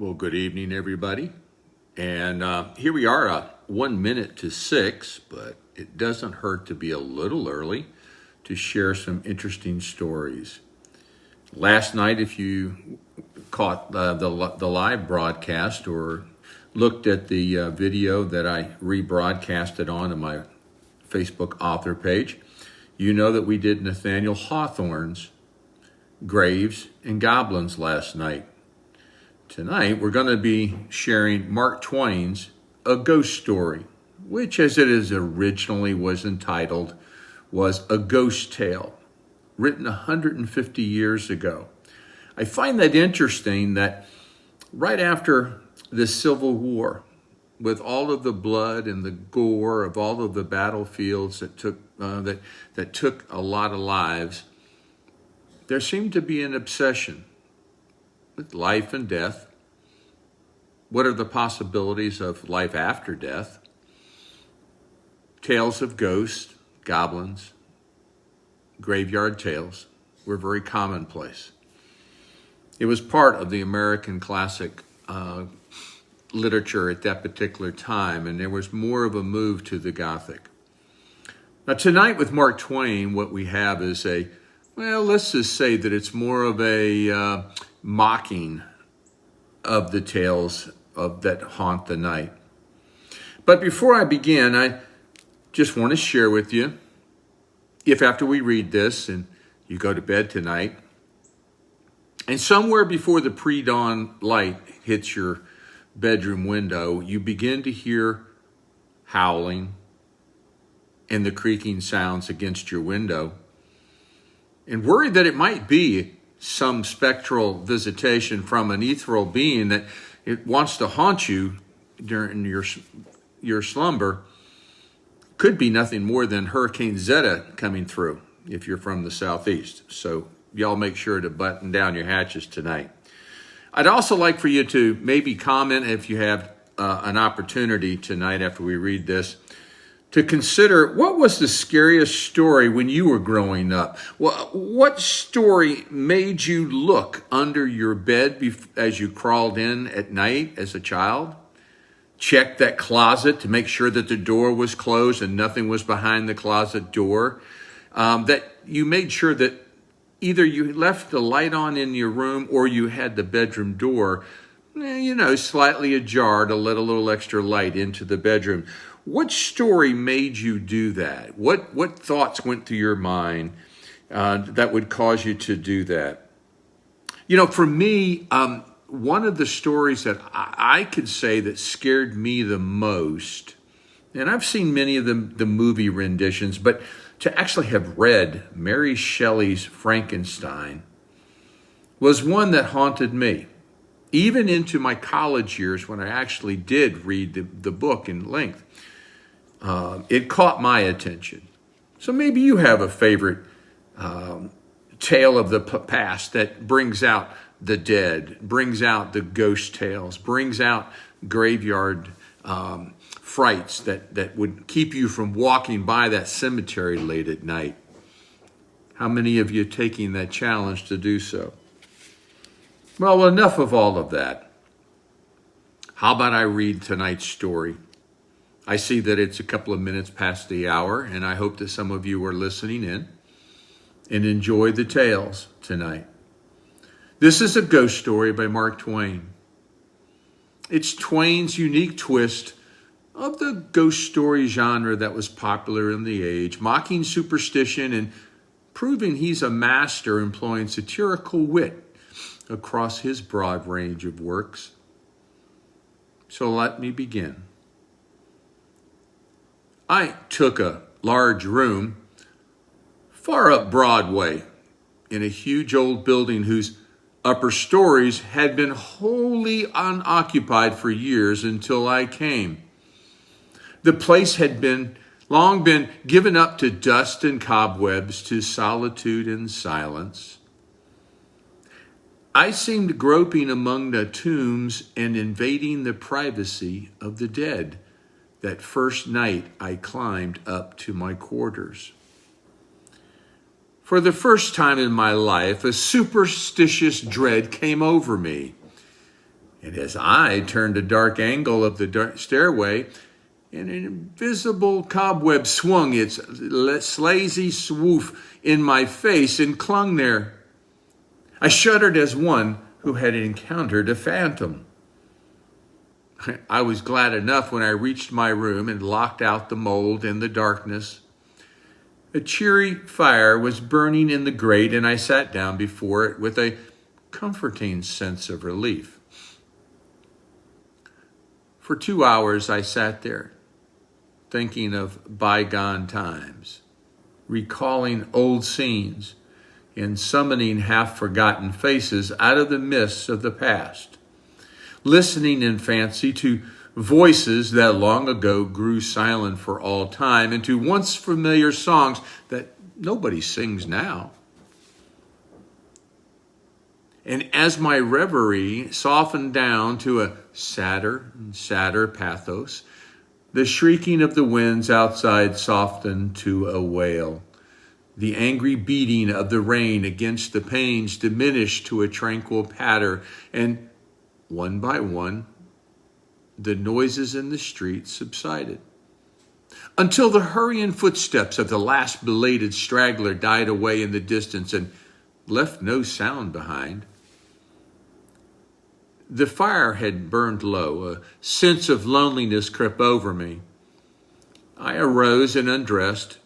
Well, good evening, everybody. And here we are, 1 minute to 6, but it doesn't hurt to be a little early to share some interesting stories. Last night, if you caught the live broadcast or looked at the video that I rebroadcasted on my Facebook author page, you know that we did Nathaniel Hawthorne's Graves and Goblins last night. Tonight, we're going to be sharing Mark Twain's A Ghost Story, which, as it is originally was entitled, was a ghost tale, written 150 years ago. I find that interesting that right after the Civil War, with all of the blood and the gore of all of the battlefields that took a lot of lives, there seemed to be an obsession with life and death. What are the possibilities of life after death? Tales of ghosts, goblins, graveyard tales were very commonplace. It was part of the American classic literature at that particular time, and there was more of a move to the Gothic. Now tonight with Mark Twain, what we have is let's just say that it's more of a mocking of the tales that haunt the night. But before I begin, I just want to share with you, if after we read this and you go to bed tonight, and somewhere before the pre-dawn light hits your bedroom window, you begin to hear howling and the creaking sounds against your window, and worry that it might be some spectral visitation from an ethereal being that it wants to haunt you during your slumber, could be nothing more than Hurricane Zeta coming through if you're from the southeast. So y'all make sure to button down your hatches tonight. I'd also like for you to maybe comment, if you have an opportunity tonight after we read this, to consider what was the scariest story when you were growing up. Well, what story made you look under your bed as you crawled in at night as a child? Check that closet to make sure that the door was closed and nothing was behind the closet door. That you made sure that either you left the light on in your room or you had the bedroom door, slightly ajar to let a little extra light into the bedroom. What story made you do that? What thoughts went through your mind that would cause you to do that? For me, one of the stories that I could say that scared me the most, and I've seen many of the movie renditions, but to actually have read Mary Shelley's Frankenstein was one that haunted me, even into my college years when I actually did read the book in length. It caught my attention. So maybe you have a favorite tale of the past that brings out the dead, brings out the ghost tales, brings out graveyard frights that would keep you from walking by that cemetery late at night. How many of you are taking that challenge to do so? Well, enough of all of that. How about I read tonight's story? I see that it's a couple of minutes past the hour, and I hope that some of you are listening in and enjoy the tales tonight. This is A Ghost Story by Mark Twain. It's Twain's unique twist of the ghost story genre that was popular in the age, mocking superstition and proving he's a master employing satirical wit across his broad range of works. So let me begin. I took a large room far up Broadway in a huge old building whose upper stories had been wholly unoccupied for years until I came. The place had long been given up to dust and cobwebs, to solitude and silence. I seemed groping among the tombs and invading the privacy of the dead that first night I climbed up to my quarters. For the first time in my life, a superstitious dread came over me. And as I turned a dark angle of the stairway, an invisible cobweb swung its slazy swoof in my face and clung there. I shuddered as one who had encountered a phantom. I was glad enough when I reached my room and locked out the mold and the darkness. A cheery fire was burning in the grate, and I sat down before it with a comforting sense of relief. For 2 hours I sat there, thinking of bygone times, recalling old scenes, and summoning half-forgotten faces out of the mists of the past, listening in fancy to voices that long ago grew silent for all time, and to once familiar songs that nobody sings now. And as my reverie softened down to a sadder and sadder pathos, the shrieking of the winds outside softened to a wail. The angry beating of the rain against the panes diminished to a tranquil patter, and one by one, the noises in the street subsided, until the hurrying footsteps of the last belated straggler died away in the distance and left no sound behind. The fire had burned low. A sense of loneliness crept over me. I arose and undressed,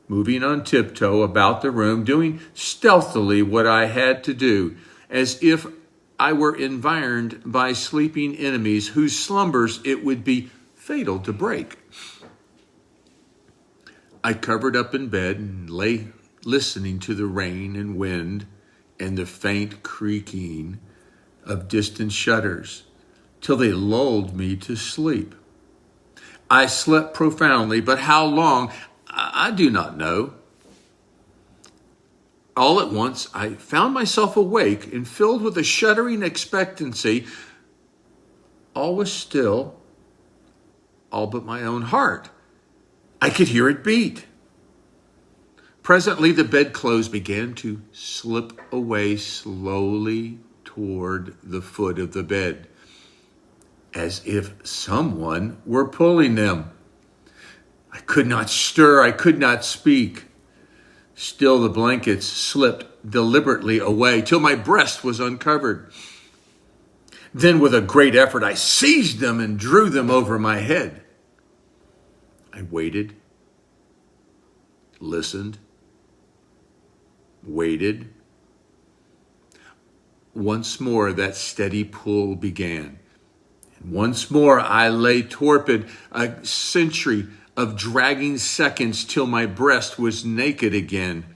moving on tiptoe about the room, doing stealthily what I had to do, as if I were environed by sleeping enemies whose slumbers it would be fatal to break. I covered up in bed and lay listening to the rain and wind and the faint creaking of distant shutters till they lulled me to sleep. I slept profoundly, but how long, I do not know. All at once, I found myself awake and filled with a shuddering expectancy. All was still, all but my own heart. I could hear it beat. Presently, the bedclothes began to slip away slowly toward the foot of the bed, as if someone were pulling them. I could not stir, I could not speak. Still the blankets slipped deliberately away till my breast was uncovered. Then with a great effort, I seized them and drew them over my head. I waited, listened, waited. Once more that steady pull began. And once more I lay torpid, a century of dragging seconds till my breast was naked again.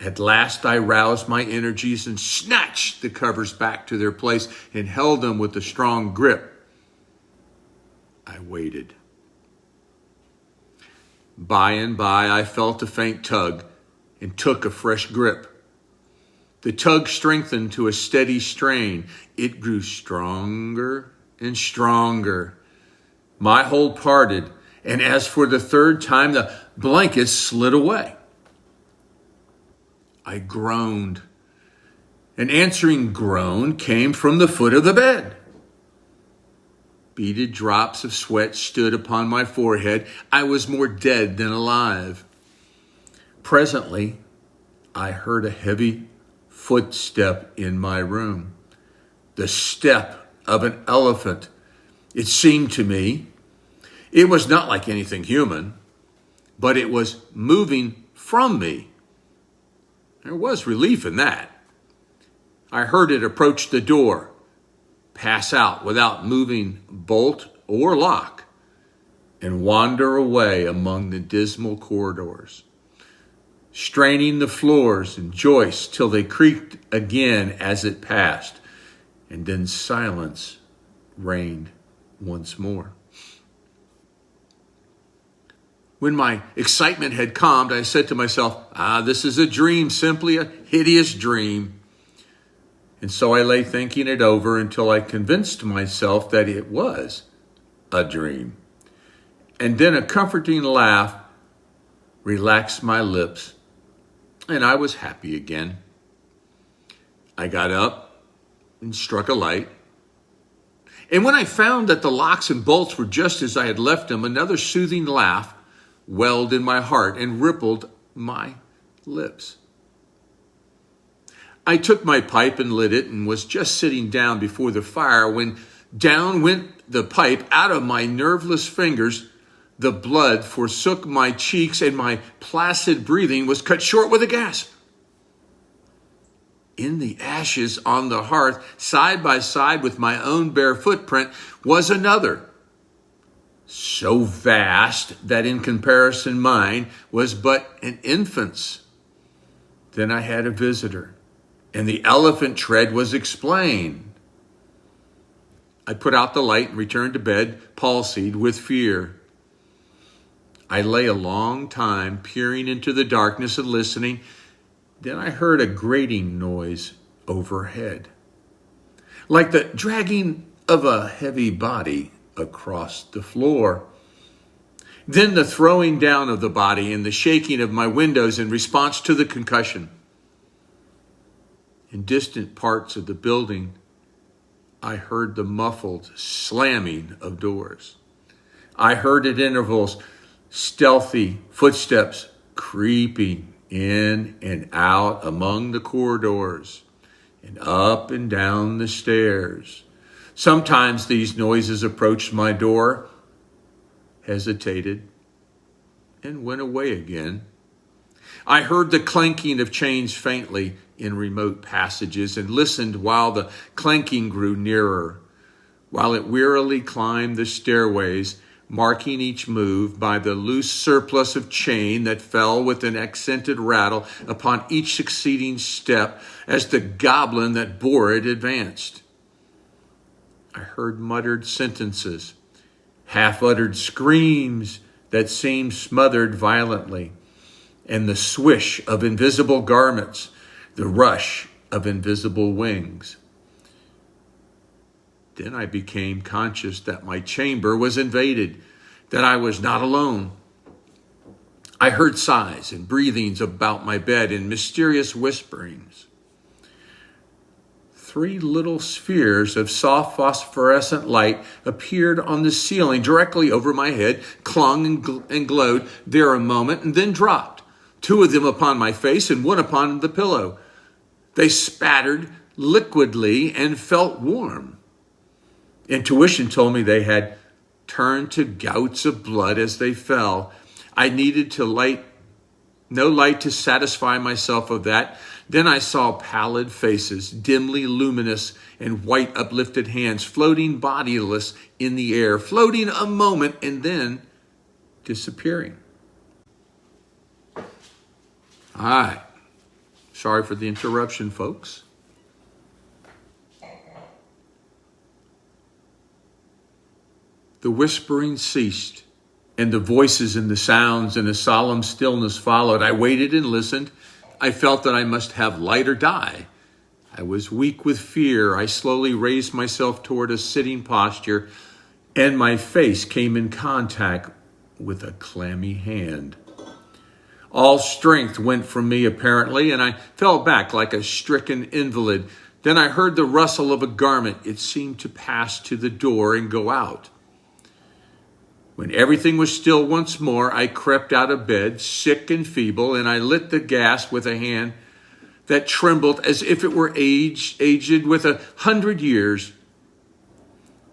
At last I roused my energies and snatched the covers back to their place and held them with a strong grip. I waited. By and by I felt a faint tug and took a fresh grip. The tug strengthened to a steady strain. It grew stronger and stronger. My hold parted, and as for the third time, the blanket slid away. I groaned. An answering groan came from the foot of the bed. Beaded drops of sweat stood upon my forehead. I was more dead than alive. Presently, I heard a heavy footstep in my room. The step of an elephant. It seemed to me. It was not like anything human, but it was moving from me. There was relief in that. I heard it approach the door, pass out without moving bolt or lock, and wander away among the dismal corridors, straining the floors and joists till they creaked again as it passed, and then silence reigned once more. When my excitement had calmed, I said to myself, this is a dream, simply a hideous dream. And so I lay thinking it over until I convinced myself that it was a dream. And then a comforting laugh relaxed my lips, and I was happy again. I got up and struck a light And when I found that the locks and bolts were just as I had left them, another soothing laugh welled in my heart and rippled my lips. I took my pipe and lit it and was just sitting down before the fire when down went the pipe out of my nerveless fingers. The blood forsook my cheeks and my placid breathing was cut short with a gasp. In the ashes on the hearth, side by side with my own bare footprint, was another, so vast that in comparison mine was but an infant's. Then I had a visitor, and the elephant tread was explained. I put out the light and returned to bed, palsied with fear. I lay a long time peering into the darkness and listening. Then I heard a grating noise overhead, like the dragging of a heavy body across the floor. Then the throwing down of the body and the shaking of my windows in response to the concussion. In distant parts of the building, I heard the muffled slamming of doors. I heard at intervals stealthy footsteps creeping in and out among the corridors and up and down the stairs. Sometimes these noises approached my door, hesitated, and went away again. I heard the clanking of chains faintly in remote passages and listened while the clanking grew nearer, while it wearily climbed the stairways, marking each move by the loose surplus of chain that fell with an accented rattle upon each succeeding step as the goblin that bore it advanced. I heard muttered sentences, half-uttered screams that seemed smothered violently, and the swish of invisible garments, the rush of invisible wings. Then I became conscious that my chamber was invaded, that I was not alone. I heard sighs and breathings about my bed and mysterious whisperings. 3 little spheres of soft phosphorescent light appeared on the ceiling directly over my head, clung and glowed there a moment, and then dropped, 2 of them upon my face and 1 upon the pillow. They spattered liquidly and felt warm. Intuition told me they had turned to gouts of blood as they fell. I needed no light to satisfy myself of that. Then I saw pallid faces, dimly luminous, and white uplifted hands floating bodiless in the air, floating a moment and then disappearing. All right. Sorry for the interruption, folks. The whispering ceased, and the voices and the sounds and a solemn stillness followed. I waited and listened. I felt that I must have light or die. I was weak with fear. I slowly raised myself toward a sitting posture, and my face came in contact with a clammy hand. All strength went from me, apparently, and I fell back like a stricken invalid. Then I heard the rustle of a garment. It seemed to pass to the door and go out. When everything was still once more, I crept out of bed, sick and feeble, and I lit the gas with a hand that trembled as if it were aged with 100 years.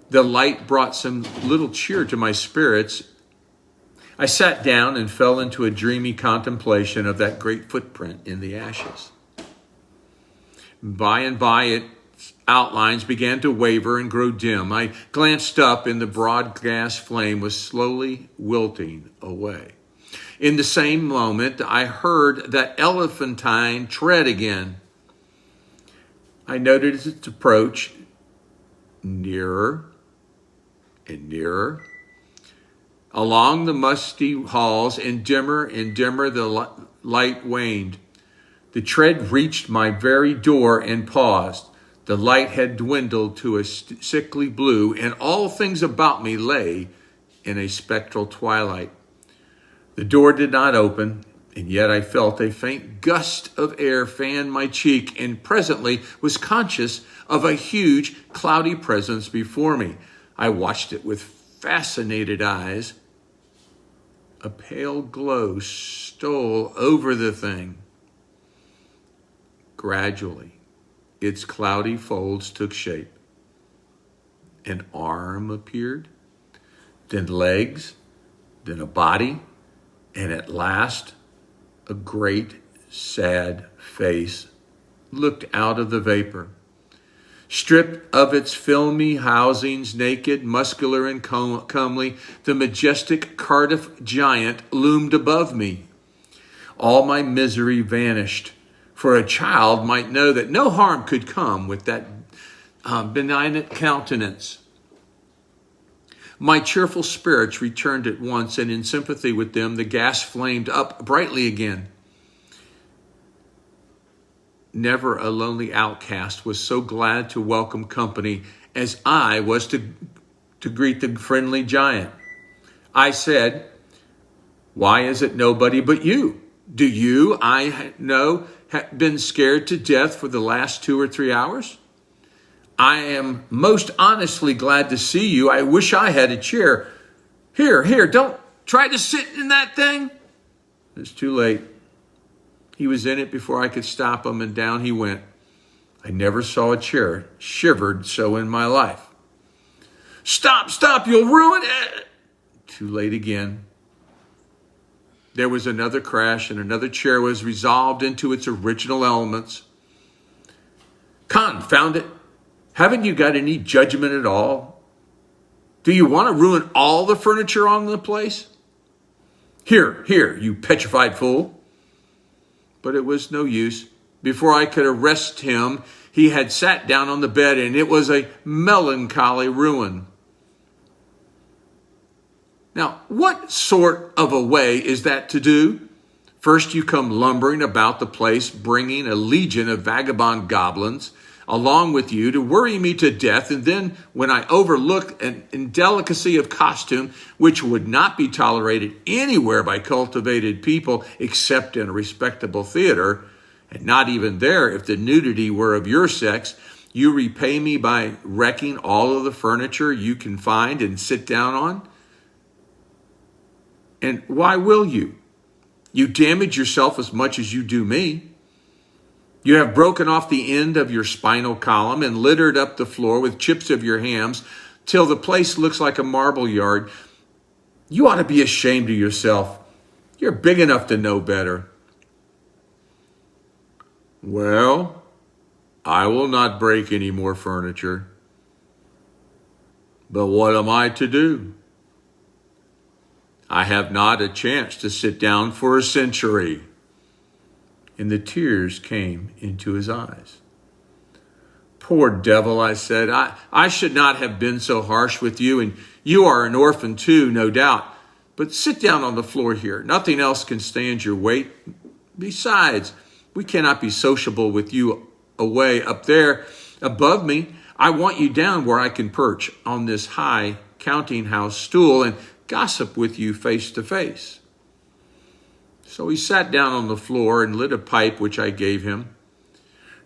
The light brought some little cheer to my spirits. I sat down and fell into a dreamy contemplation of that great footprint in the ashes. By and by, its outlines began to waver and grow dim. I glanced up, and the broad gas flame was slowly wilting away. In the same moment, I heard that elephantine tread again. I noted its approach nearer and nearer. Along the musty halls, and dimmer the light waned. The tread reached my very door and paused. The light had dwindled to a sickly blue, and all things about me lay in a spectral twilight. The door did not open, And yet I felt a faint gust of air fan my cheek, and presently was conscious of a huge, cloudy presence before me. I watched it with fascinated eyes. A pale glow stole over the thing. Gradually, its cloudy folds took shape. An arm appeared, then legs, then a body, and at last a great, sad face looked out of the vapor. Stripped of its filmy housings, naked, muscular, and comely, the majestic Cardiff giant loomed above me. All my misery vanished, for a child might know that no harm could come with that benignant countenance. My cheerful spirits returned at once, and in sympathy with them, the gas flamed up brightly again. Never a lonely outcast was so glad to welcome company as I was to greet the friendly giant. I said, "Why is it nobody but you? Do you, I know, have been scared to death for the last 2 or 3 hours? I am most honestly glad to see you. I wish I had a chair. Here, don't try to sit in that thing." It's too late. He was in it before I could stop him, and down he went. I never saw a chair shivered so in my life. Stop, you'll ruin it. Too late again. There was another crash, and another chair was resolved into its original elements. Confound it. Haven't you got any judgment at all? Do you want to ruin all the furniture on the place? Here, you petrified fool. But it was no use. Before I could arrest him, he had sat down on the bed, and it was a melancholy ruin. Now, what sort of a way is that to do? First, you come lumbering about the place, bringing a legion of vagabond goblins along with you to worry me to death, and then when I overlook an indelicacy of costume which would not be tolerated anywhere by cultivated people except in a respectable theater, and not even there if the nudity were of your sex, you repay me by wrecking all of the furniture you can find and sit down on? And why will you? You damage yourself as much as you do me. You have broken off the end of your spinal column and littered up the floor with chips of your hams till the place looks like a marble yard. You ought to be ashamed of yourself. You're big enough to know better. Well, I will not break any more furniture. But what am I to do? I have not a chance to sit down for a century. And the tears came into his eyes. Poor devil, I said, I should not have been so harsh with you, and you are an orphan too, no doubt. But sit down on the floor here. Nothing else can stand your weight. Besides, we cannot be sociable with you away up there above me. I want you down where I can perch on this high counting house stool and gossip with you face to face. So he sat down on the floor and lit a pipe which I gave him,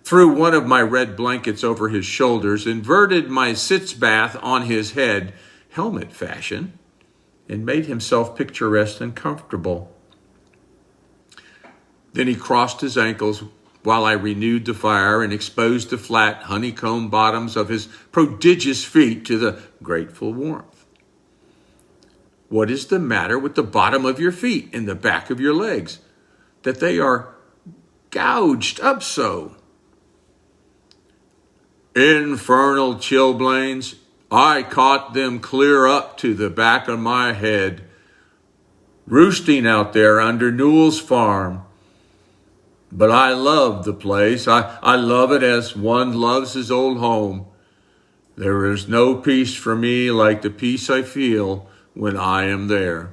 threw one of my red blankets over his shoulders, inverted my sitz bath on his head, helmet fashion, and made himself picturesque and comfortable. Then he crossed his ankles while I renewed the fire and exposed the flat honeycomb bottoms of his prodigious feet to the grateful warmth. What is the matter with the bottom of your feet and the back of your legs, that they are gouged up so? Infernal chilblains, I caught them clear up to the back of my head, roosting out there under Newell's farm. But I love the place. I love it as one loves his old home. There is no peace for me like the peace I feel when I am there.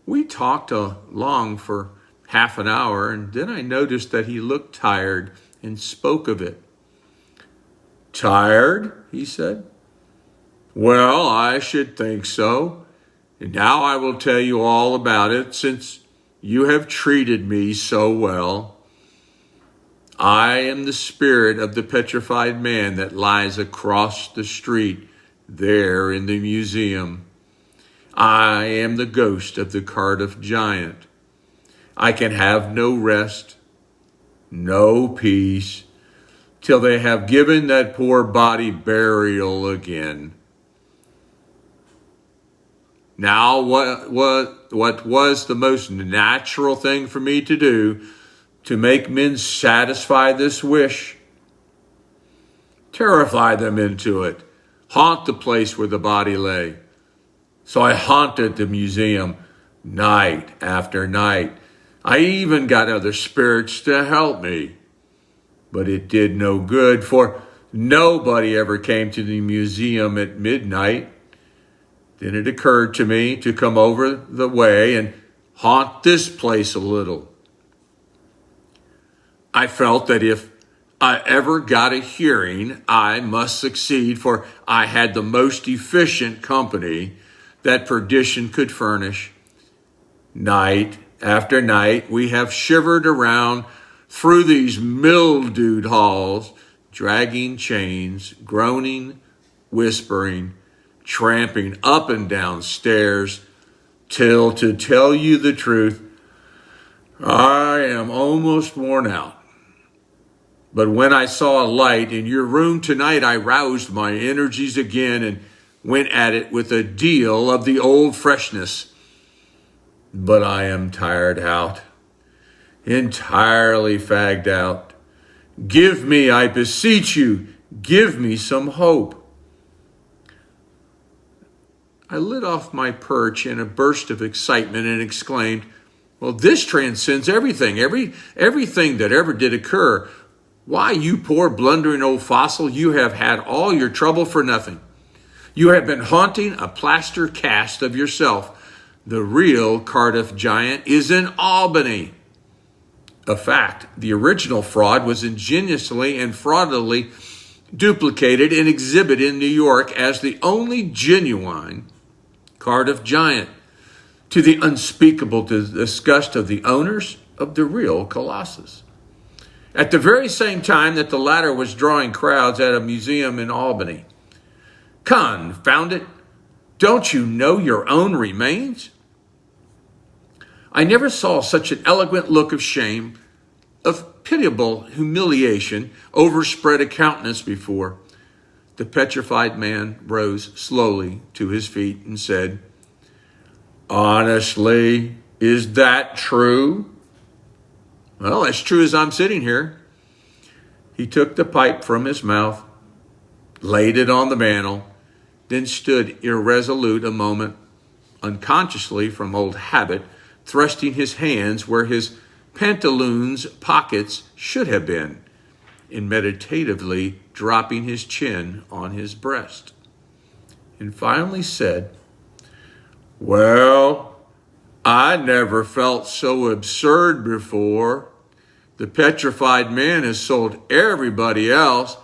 We talked long for half an hour, and then I noticed that he looked tired and spoke of it. Tired? He said. Well, I should think so. And now I will tell you all about it, since You have treated me so well. I am the spirit of the petrified man that lies across the street there in the museum. I am the ghost of the Cardiff giant. I can have no rest, no peace, till they have given that poor body burial again. Now, what was the most natural thing for me to do to make men satisfy this wish? Terrify them into it. Haunt the place where the body lay. So I haunted the museum night after night. I even got other spirits to help me. But it did no good, for nobody ever came to the museum at midnight. Then it occurred to me to come over the way and haunt this place a little. I felt that if I ever got a hearing, I must succeed, for I had the most efficient company that perdition could furnish. Night after night, we have shivered around through these mildewed halls, dragging chains, groaning, whispering, tramping up and down stairs, till, to tell you the truth, I am almost worn out. But when I saw a light in your room tonight, I roused my energies again and went at it with a deal of the old freshness. But I am tired out, entirely fagged out. Give me, I beseech you, give me some hope. I lit off my perch in a burst of excitement and exclaimed, well, this transcends everything, everything that ever did occur. Why, you poor blundering old fossil, you have had all your trouble for nothing. You have been haunting a plaster cast of yourself. The real Cardiff giant is in Albany. A fact, the original fraud was ingeniously and fraudulently duplicated and exhibited in New York as the only genuine Cardiff giant, to the unspeakable disgust of the owners of the real Colossus. At the very same time that the latter was drawing crowds at a museum in Albany. Confound it! Don't you know your own remains? I never saw such an eloquent look of shame, of pitiable humiliation overspread a countenance before. The petrified man rose slowly to his feet and said, honestly, is that true? Well, as true as I'm sitting here. He took the pipe from his mouth, laid it on the mantel, then stood irresolute a moment, unconsciously from old habit, thrusting his hands where his pantaloons' pockets should have been, and meditatively dropping his chin on his breast, and finally said, well, I never felt so absurd before. The petrified man has sold everybody else,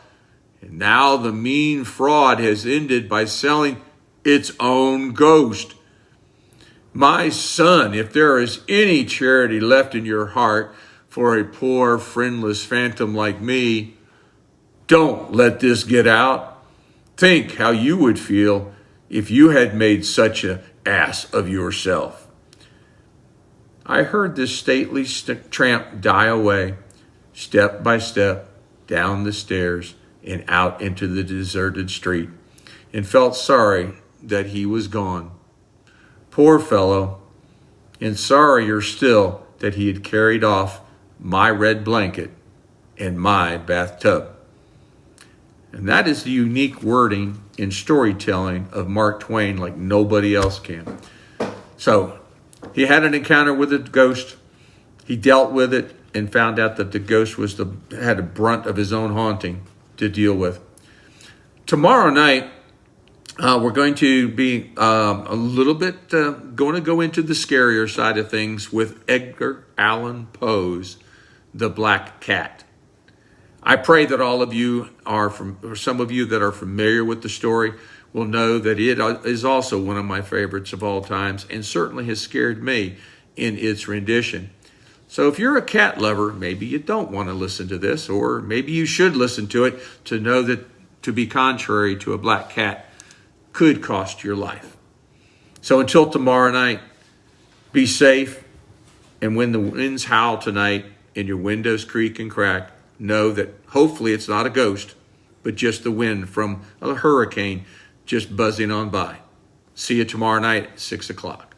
and now the mean fraud has ended by selling its own ghost. My son, if there is any charity left in your heart for a poor, friendless phantom like me, don't let this get out. Think how you would feel if you had made such an ass of yourself. I heard this stately tramp die away, step by step, down the stairs and out into the deserted street, and felt sorry that he was gone. Poor fellow, and sorrier still that he had carried off my red blanket and my bathtub. And that is the unique wording in storytelling of Mark Twain like nobody else can. So he had an encounter with a ghost. He dealt with it and found out that the ghost had a brunt of his own haunting to deal with. Tomorrow night, we're going to be a little bit going to go into the scarier side of things with Edgar Allan Poe's The Black Cat. I pray that all of you or some of you that are familiar with the story will know that it is also one of my favorites of all times, and certainly has scared me in its rendition. So if you're a cat lover, maybe you don't want to listen to this, or maybe you should listen to it to know that to be contrary to a black cat could cost your life. So until tomorrow night, be safe. And when the winds howl tonight and your windows creak and crack, know that hopefully it's not a ghost, but just the wind from a hurricane just buzzing on by. See you tomorrow night at 6 o'clock.